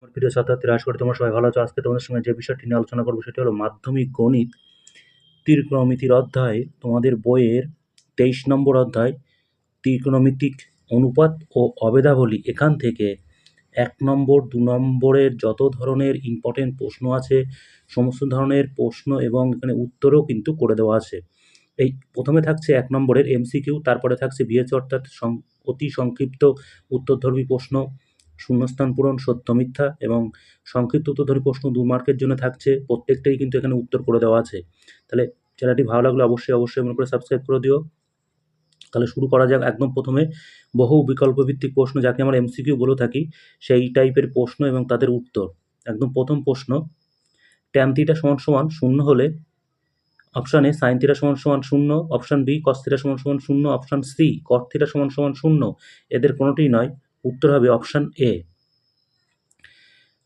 আমার প্রিয় ছাত্রছাত্রীরা, আশা করি তোমরা সবাই ভালো আছো। আজকে তোমাদের সঙ্গে যে বিষয়টি নিয়ে আলোচনা করবো সেটি হলো মাধ্যমিক গণিত ত্রিকোণমিতির অধ্যায়। তোমাদের বইয়ের 23 নম্বর অধ্যায় ত্রিকোণমিতিক অনুপাত ও অভেদাবলী। এখান থেকে 1 নম্বর 2 নম্বরের যত ধরনের ইম্পর্টেন্ট প্রশ্ন আছে সমস্ত ধরনের প্রশ্ন এবং এখানে উত্তরও কিন্তু করে দেওয়া আছে। এই প্রথমে থাকছে 1 নম্বরের এমসিকিউ, তারপরে থাকছে ভিএচ অর্থাৎ অতি সংক্ষিপ্ত উত্তরধর্মী প্রশ্ন, শূন্যস্থান পূরণ, সত্য মিথ্যা এবং সংক্ষিপ্ত উত্তরধর্মী প্রশ্ন 2 মার্কের জন্য থাকছে। প্রত্যেকটাই কিন্তু এখানে উত্তর করে দেওয়া আছে। তাহলে চ্যানেলটি ভালো লাগলে অবশ্যই মনে করে সাবস্ক্রাইব করে দিও। তাহলে শুরু করা যাক। একদম প্রথমে বহু বিকল্প ভিত্তিক প্রশ্ন, যাকে আমরা এমসিকিউ বলে থাকি, সেই টাইপের প্রশ্ন এবং তাদের উত্তর। একদম প্রথম প্রশ্ন, ট্যান থিটা সমান সমান 0 হলে অপশান এ সাইন থিটা সমান সমান 0, অপশান বি কস থিটা সমান সমান 0, অপশান সি কট থিটা সমান সমান 0। এদের কোনোটিই নয়, উত্তর হবে অপশান এ।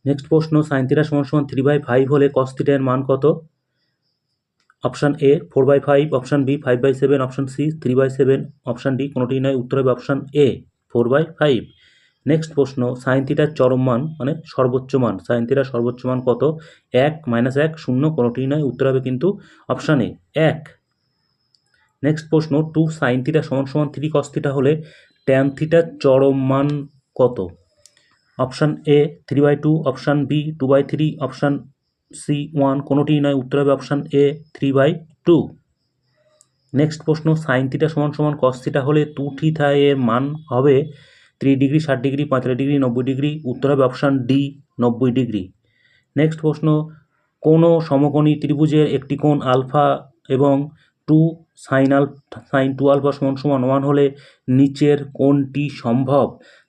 নেক্সট প্রশ্ন, সাইন থিটা সমান সমান 3/5 হলে কস থিটা এর মান কত? Option A 4/5, option B 5/7, option C 3/7, option D কোনোটিই নয়, উত্তর হবে অপশান এ 4/5। নেক্সট প্রশ্ন, সাইন থিটার চরম মান মানে সর্বোচ্চ মান, সাইন থিটার সর্বোচ্চ মান কত? 1, -1, 0, কোনোটিই নয়, উত্তর হবে কিন্তু অপশান এ 1। নেক্সট প্রশ্ন, 2 সাইন থিটা সমান সমান 3 কস থিটা হলে ট্যান থিটার চরম মান কত? Option A 3/2, option B 2/3, option C 1, কোনোটিই নয়, উত্তর হবে অপশান এ 3/2। নেক্সট প্রশ্ন, সাইন থিটা সমান সমান কস থিটা হলে 2 থিটা এর মান হবে 30 ডিগ্রি, 60 ডিগ্রি, 45 ডিগ্রি, 90 ডিগ্রি, উত্তর হবে অপশান ডি 90 ডিগ্রি। নেক্সট প্রশ্ন, কোনো সমকোণী ত্রিভুজের একটি কোণ আলফা এবং 2 সাইন 2 আলফা সমান সমান 1 হলে নিচের কোণটি সম্ভব?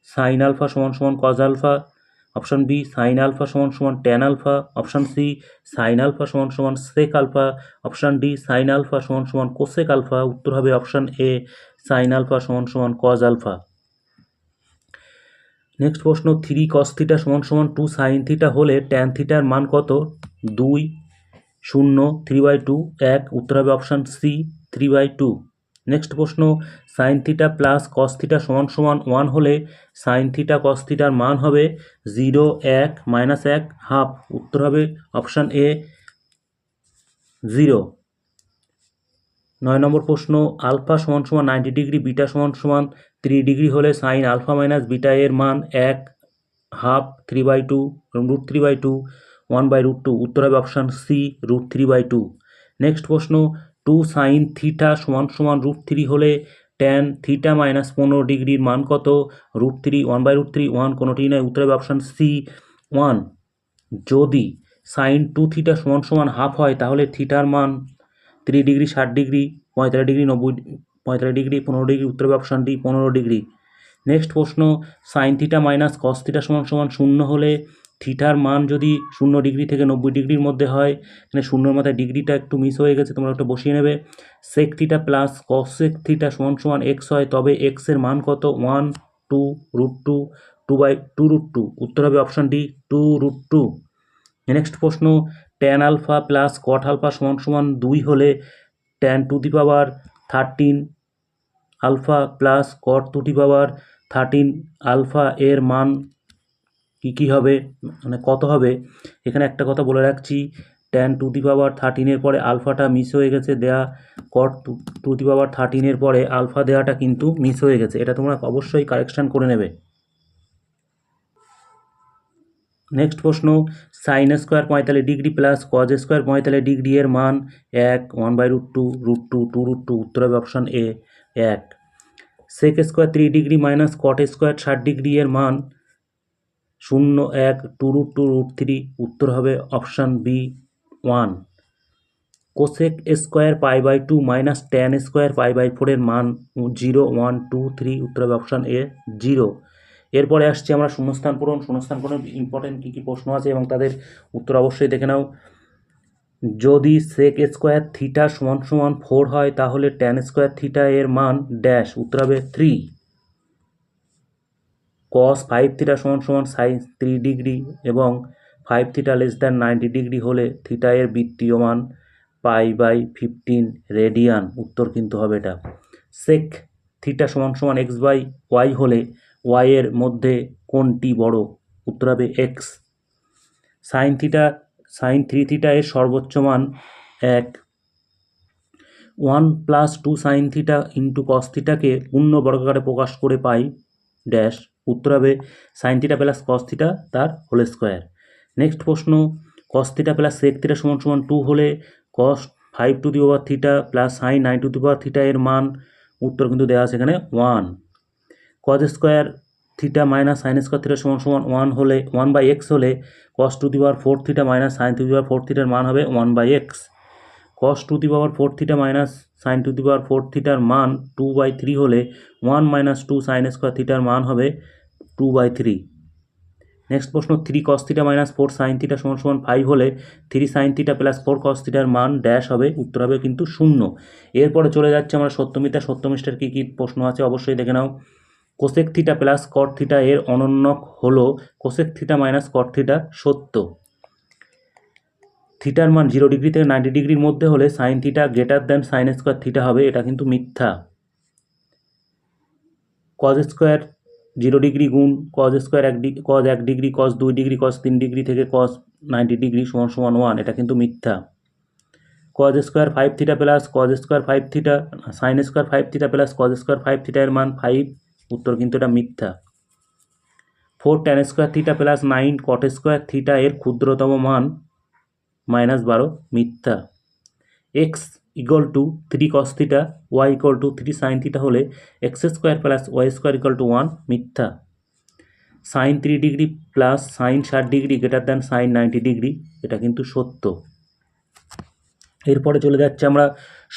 সাইন আলফা সমান সমান cos alpha, option B sine alpha সমান সমান tan alpha, option C sine alpha সমান সমান sec alpha, option D sine alpha সমান সমান কোসেক আলফা, উত্তর হবে অপশান এ সাইন আলফা সমান সমান কজ আলফা। নেক্সট প্রশ্ন, 3 কস থিটা সমান সমান 2 সাইন থিটা হলে ট্যান থিটার মান কত? 2, 0, 3/2, 1, উত্তর হবে অপশান সি 3/2। নেক্সট প্রশ্ন, sine theta plus cos theta সমান সমান 1 হলে সাইন থিটা কস থিটার মান হবে 0, 1, -1, হাফ, উত্তর হবে অপশান এ 0। 9 নম্বর প্রশ্ন, আলফা সমান সমান 90 ডিগ্রি, বিটা সমান সমান 3 ডিগ্রি হলে সাইন আলফা মাইনাস বিটা এর মান 1, হাফ, 3/2, √3/2, 1/√2, উত্তর হবে অপশান সি √3/2। নেক্সট প্রশ্ন, 2 সাইন থিটা সমান সমান √3 হলে ট্যান থিটা মাইনাস 15 ডিগ্রির মান কত? √3, 1/√3, 1, কোনোটিই নয়, উত্তর হবে অপশান সি 1। যদি সাইন 2 থিটা সমান সমান হাফ হয় তাহলে থিটার মান 30 degree, 60 degree, 45 degree, 45 degree, 15 degree, উত্তর হবে অপশান ডি 15 ডিগ্রি। নেক্সট প্রশ্ন, sine theta minus cos theta সমান সমান 0 হলে থিটার মান যদি 0 ডিগ্রি থেকে 90 ডিগ্রির মধ্যে হয়, এখানে 0-র মাথায় ডিগ্রিটা একটু মিস হয়ে গেছে, তোমরা একটু বসিয়ে নেবে। Sec theta plus cosec theta সমান সমান এক্স হয়, তবে এক্স এর মান কত? 1, 2, √2, 2/2√2, উত্তর হবে অপশান ডি 2√2। নেক্সট প্রশ্ন, tan alpha plus cot alpha সমান সমান 2 হলে tan to the power 13 alpha plus cot to the power 13 alpha এর মান কী হবে, মানে কত হবে? এখানে একটা কথা বলে রাখছি, ট্যান টু দি পাওয়ার 13 পরে আলফাটা মিস হয়ে গেছে দেয়া, কট টু দি পাওয়ার 13 পরে আলফা দেওয়াটা কিন্তু মিস হয়ে গেছে, এটা তোমরা অবশ্যই কারেকশান করে নেবে। নেক্সট প্রশ্ন, sine square 45 degree plus cos square 45 degree এর মান 1, 1/√2, √2, 2√2, উত্তর হবে option A 1। Sec square 3 degree minus cot square 60 degree এর মান 0, 1, 2√2, √3, উত্তর হবে option B 1। Cosec square π/2 minus tan square π/4 এর মান 0, 1, 2, 3, উত্তর হবে অপশান এ 0। এরপরে আসছি আমরা শূন্যস্থান পূরণ। শূন্যস্থান পূরণ ইম্পর্টেন্ট কী কী প্রশ্ন আছে এবং তাদের উত্তর অবশ্যই দেখে নাও। যদি সেক স্কোয়ার থিটা সমান সমান 4 হয় তাহলে ট্যান স্কোয়ার থিটা এর মান ড্যাশ, উত্তর হবে 3। কস 5 থিটা সমান সমান সাইন 3 ডিগ্রি এবং 5 থিটা লেস দ্যান 90 ডিগ্রি হলে থিটা এর বৃত্তীয় মান π/15 রেডিয়ান, উত্তর কিন্তু হবে এটা। সেক থিটা সমান সমান x/y হলে y এর মধ্যে কোনটি বড়? উত্তর হবে এক্স। সাইন 3 থিটা এর সর্বোচ্চ মান 1। 1 plus 2 sine theta into cos থিটাকে পূর্ণ বর্গাকারে প্রকাশ করে পাই ড্যাশ। উত্তর হবে sine theta plus cos theta তার হোল স্কোয়ার। নেক্সট প্রশ্ন, cos theta plus sec theta সমান সমান 2 হলে cos 5 to the power theta plus sine 9 to the power theta এর মান, উত্তর কিন্তু দেওয়া আছে এখানে 1। Cos square theta minus sine square theta সমান সমান 1 হলে 1/x হলে cos to the power 4 theta minus sine to the power 4 থিটার মান হবে 1/x। Cos to the power 4 theta minus sine to the power 4 থিটার মান 2/3 হলে 1 মাইনাস 2 সাইন স্কোয়ার থিটার মান হবে 2/3। নেক্সট প্রশ্ন, 3 cos theta minus 4 sign theta সমান সমান 5 হলে 3 সাইন থিটা প্লাস 4 কস থিটার মান ড্যাশ হবে, উত্তর হবে কিন্তু 0। এরপরে চলে যাচ্ছে আমরা সত্যমিতা। সত্যমিষ্টার কী কী প্রশ্ন আছে অবশ্যই দেখে নাও। Cosec theta plus cot theta এর অনন্যক হলো cosec theta minus cot theta সত্য। থিটার মান 0 ডিগ্রি থেকে 90 ডিগ্রির মধ্যে হলে sine theta greater than sine square theta হবে, এটা কিন্তু মিথ্যা। কজ স্কোয়ার 0 ডিগ্রি গুণ cos square 1 degree, cos 1 degree, cos 2 degree, cos 3 degree থেকে কজ 90 ডিগ্রি সমান সমান 1, এটা কিন্তু মিথ্যা। Cos square 5 theta plus cos square 5 theta sine square 5 theta plus cos square 5 theta এর মান 5, উত্তর কিন্তু এটা মিথ্যা। 4 tan square theta plus 9 cot square theta এর ক্ষুদ্রতম মান -12, মিথ্যা। X equal to 3 cos theta y equal to 3 sine theta হলে x square plus y square equal to 1, মিথ্যা। Sine 3 degree plus sine 60 degree greater than sine 90 degree, এটা কিন্তু সত্য। এরপরে চলে যাচ্ছে আমরা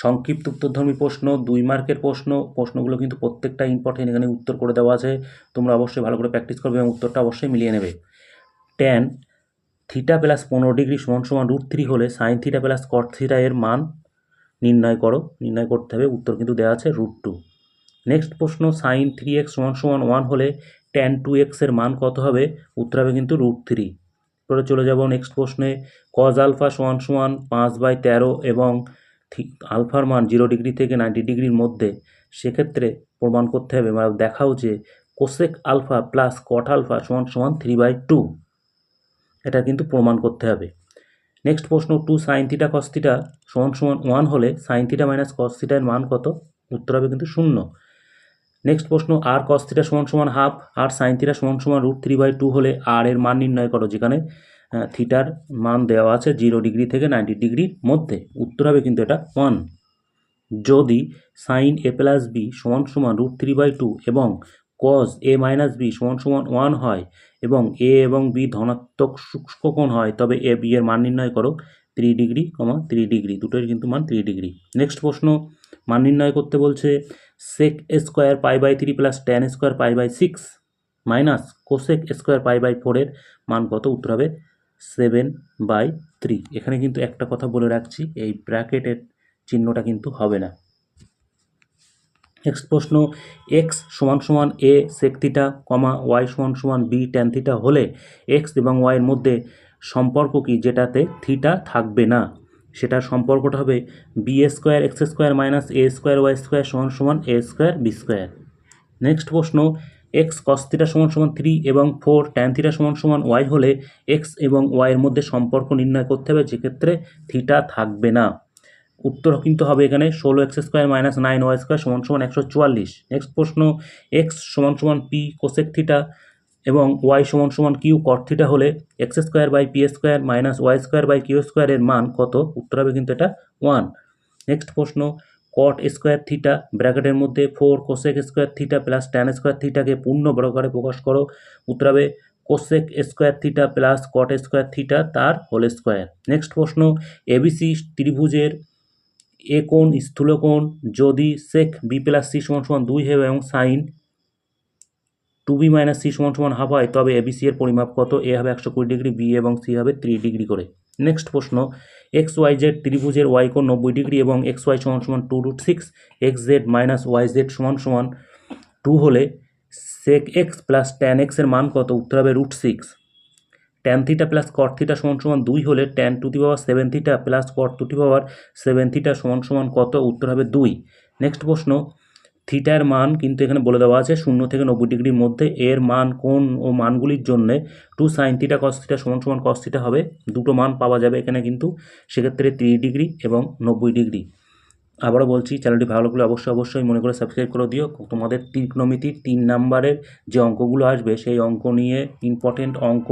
সংক্ষিপ্ত উত্তরধর্মী প্রশ্ন, 2 মার্কের প্রশ্ন। প্রশ্নগুলো কিন্তু প্রত্যেকটা ইম্পর্টেন্ট, এখানে উত্তর করে দেওয়া আছে, তোমরা অবশ্যই ভালো করে প্র্যাকটিস করবে এবং উত্তরটা অবশ্যই মিলিয়ে নেবে। ট্যান থিটা প্লাস 15 ডিগ্রি সমান সমান √3 হলে sine theta plus cot theta এর মান নির্ণয় করো। নির্ণয় করতে হবে, উত্তর কিন্তু দেওয়া আছে √2। নেক্সট প্রশ্ন, সাইন 3x সমান সমান 1 হলে ট্যান 2x এর মান কত হবে, উত্তর হবে কিন্তু √3। পরে চলে যাব নেক্সট প্রশ্নে, কজ আলফা সমান সমান 5/13 এবং আলফার মান 0 ডিগ্রি থেকে 90 ডিগ্রির মধ্যে, সেক্ষেত্রে প্রমাণ করতে হবে বা দেখাও যে cosec alpha plus cot alpha সমান সমান 3/2, এটা কিন্তু প্রমাণ করতে হবে। নেক্সট প্রশ্ন, 2 সাইন থিটা কস থিটা সমান সমান 1 হলে সাইন থিটা মাইনাস কস থিটার মান কত, উত্তর হবে কিন্তু 0। নেক্সট প্রশ্ন, আর কস থিটা সমান সমান হাফ আর সাইন থিটা সমান সমান √3/2 হলে আর এর মান নির্ণয় করো, যেখানে থিটার মান দেওয়া আছে 0 ডিগ্রি থেকে 90 ডিগ্রির মধ্যে, উত্তর হবে কিন্তু এটা 1। যদি সাইন a প্লাস বি সমান সমান √3/2 এবং কজ a মাইনাস বি সমান সমান 1 হয় এবং a এবং b ধনাত্মক সূক্ষ্মকোণ হয়, তবে a b এর মান নির্ণয় করো 3 ডিগ্রি, 3 ডিগ্রি, দুটোর কিন্তু মান 3 ডিগ্রি। নেক্সট প্রশ্ন, মান নির্ণয় করতে বলছে sec square π/3 plus tan square π/6 minus cosec square π/4 এর মান কত, উত্তর হবে 7/3। এখানে কিন্তু একটা কথা বলে রাখছি, এই ব্র্যাকেটের চিহ্নটা কিন্তু হবে না। নেক্সট প্রশ্ন, এক্স সমান সমান এ সেক থিটা ওয়াই সমান সমান বি ট্যান থিটা হলে এক্স এবং ওয়াইয়ের মধ্যে সম্পর্ক কি যেটাতে থিটা থাকবে না, সেটার সম্পর্কটা হবে b square x square minus a square y square সমান সমান a square b square. Next প্রশ্ন, এক্স কস থিটা সমান সমান 3 এবং 4 ট্যান থিটা সমান সমান ওয়াই হলে এক্স এবং ওয়াইয়ের মধ্যে সম্পর্ক নির্ণয় করতে হবে, যেক্ষেত্রে থিটা থাকবে না। উত্তর কিন্তু হবে এখানে 16x square minus 9y square সমান সমান 144। নেক্সট প্রশ্ন, এক্স সমান সমান পি কোসেক থিটা এবং ওয়াই সমান সমান কিউ কট থিটা হলে x square by P square minus Y square by Q স্কোয়ারের মান কত, উত্তর হবে কিন্তু এটা 1। নেক্সট প্রশ্ন, কট স্কোয়ার থিটা ব্র্যাকেটের মধ্যে 4 cosec square theta plus tan square থিটাকে পূর্ণ বর্গাকারে প্রকাশ করো, উত্তর হবে cosec square theta plus cot square theta তার হোল স্কোয়ার। নেক্সট প্রশ্ন, এবিসি ত্রিভুজের এ কোণ স্থূলকোণ যদি সেক বি প্লাস সি সমান সমান 2 হয় এবং সাইন 2b মাইনাস সি সমান সমান হাফ হয়, তবে এবিসি এর পরিমাপ কত, এ হবে 120 ডিগ্রি, বি এবং সি হবে 3 ডিগ্রি করে। নেক্সট প্রশ্ন, এক্স ওয়াই জেড ত্রিভুজের ওয়াই কোণ 90 ডিগ্রি এবং এক্স ওয়াই সমান সমান 2√6 X Z minus Y Z সমান সমান 2 হলে sec X plus tan X এর মান কত, উত্তর হবে √6। Tan theta plus cot theta সমান সমান 2 হলে tan to the power 7 theta plus cot to the power 7 theta সমান সমান কত, উত্তর হবে 2। নেক্সট প্রশ্ন, থিটার মান কিন্তু এখানে বলে দেওয়া আছে 0 থেকে 90 ডিগ্রির মধ্যে। এর মান কোন ও মানগুলির জন্যে 2 sin থিটা cos থিটা সমান সমান cos থিটা হবে, দুটো মান পাওয়া যাবে এখানে কিন্তু, সেক্ষেত্রে 30 ডিগ্রি এবং 90 ডিগ্রি। আবারও বলছি, চ্যানেলটি ভালো লাগলে অবশ্যই মনে করে সাবস্ক্রাইব করে দিও। তোমাদের ত্রিকোণমিতির 3 নাম্বারের যে অঙ্কগুলো আসবে সেই অঙ্ক নিয়ে, ইম্পর্টেন্ট অঙ্ক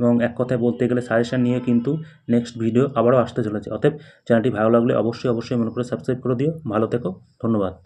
এবং এক কথায় বলতে গেলে সাজেশন নিয়ে কিন্তু নেক্সট ভিডিও আবারও আসতে চলেছে। অতএব চ্যানেলটি ভালো লাগলে অবশ্যই মনে করে সাবস্ক্রাইব করে দিও। ভালো থেকো, ধন্যবাদ।